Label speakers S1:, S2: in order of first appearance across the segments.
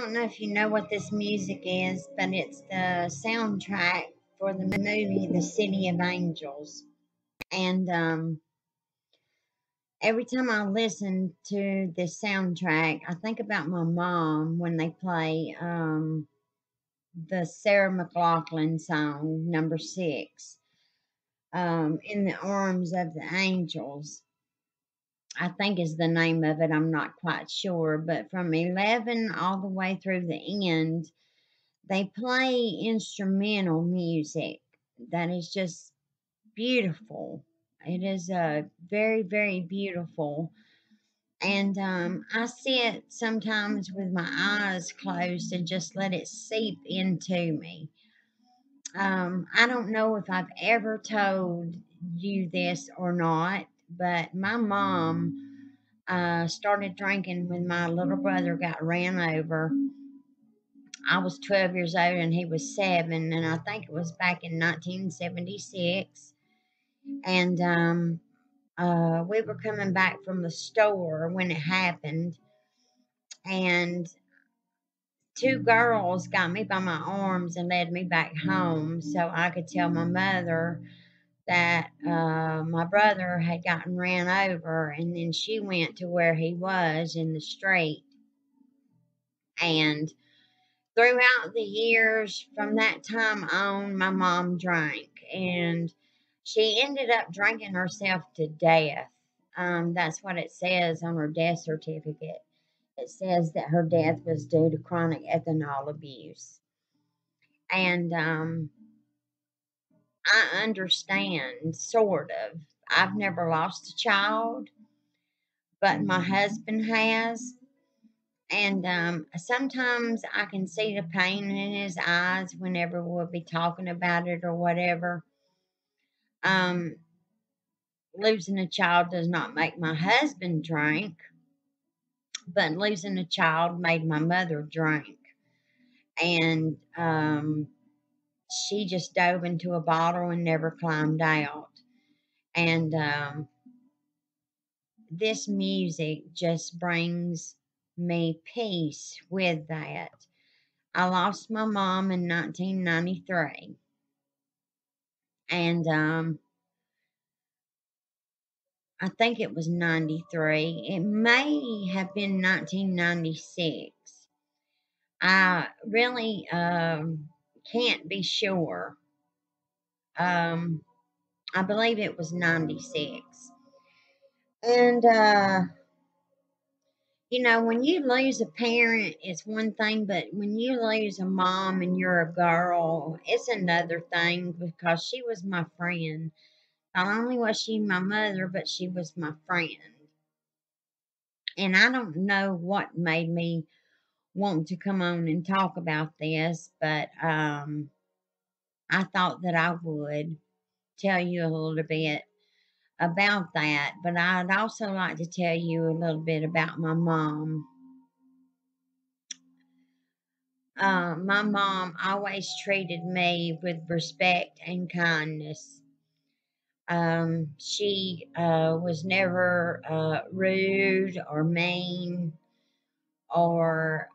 S1: don't know if you know what this music is, but it's the soundtrack for the movie The City of Angels. And every time I listen to this soundtrack, I think about my mom when they play the Sarah McLachlan song, number 6, In the Arms of the Angels. I think is the name of it. I'm not quite sure. But from 11 all the way through the end, they play instrumental music that is just beautiful. It is very, very beautiful. And I sit sometimes with my eyes closed and just let it seep into me. I don't know if I've ever told you this or not, but my mom started drinking when my little brother got ran over. I was 12 years old and he was 7, and I think it was back in 1976. And we were coming back from the store when it happened, and two girls got me by my arms and led me back home so I could tell my mother that my brother had gotten ran over, and then she went to where he was in the street. And throughout the years from that time on, my mom drank, and she ended up drinking herself to death. That's what it says on her death certificate. It says that her death was due to chronic ethanol abuse. And I understand, sort of. I've never lost a child, but my husband has. And sometimes I can see the pain in his eyes whenever we'll be talking about it or whatever. Um, Losing a child does not make my husband drink, but losing a child made my mother drink. And she just dove into a bottle and never climbed out. And this music just brings me peace with that. I lost my mom in 1993. And I think it was 93. It may have been 1996. I really can't be sure. Um, I believe it was 96. And, when you lose a parent, it's one thing, but when you lose a mom and you're a girl, it's another thing because she was my friend. Not only was she my mother, but she was my friend. And I don't know what made me want to come on and talk about this, but I thought that I would tell you a little bit about that. But I'd also like to tell you a little bit about my mom. My mom always treated me with respect and kindness. She was never rude or mean or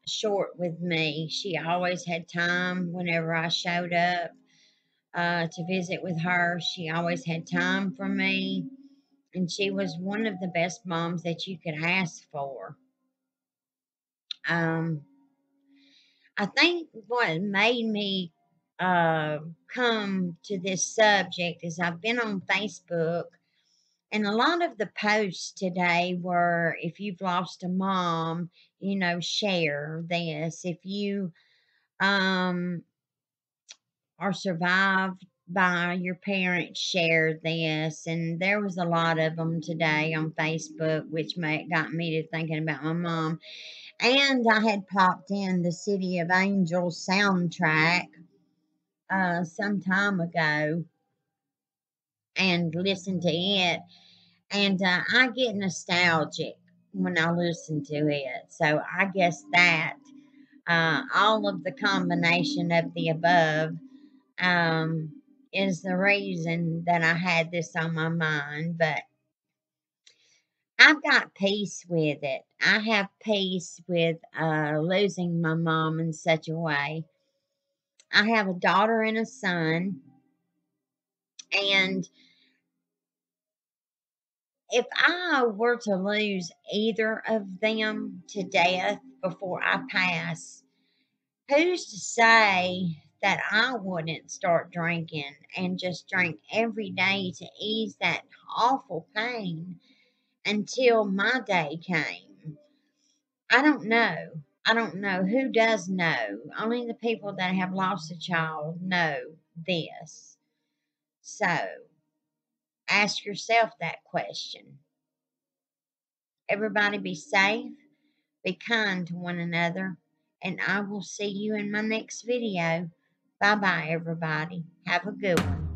S1: short with me. She always had time whenever I showed up to visit with her. She always had time for me, and she was one of the best moms that you could ask for. Um, I think what made me come to this subject is I've been on Facebook, and a lot of the posts today were if you've lost a mom, share this. If you um, are survived by your parents, share this. And there was a lot of them today on Facebook, which got me to thinking about my mom. And I had popped in the City of Angels soundtrack some time ago and listened to it. And I get nostalgic when I listen to it. So I guess that all of the combination of the above um, is the reason that I had this on my mind. But I've got peace with it. I have peace with losing my mom in such a way. I have a daughter and a son, and if I were to lose either of them to death before I pass, who's to say that I wouldn't start drinking and just drink every day to ease that awful pain until my day came? I don't know. I don't know. Who does know? Only the people that have lost a child know this. So ask yourself that question. Everybody be safe, be kind to one another, and I will see you in my next video. Bye bye, everybody. Have a good one.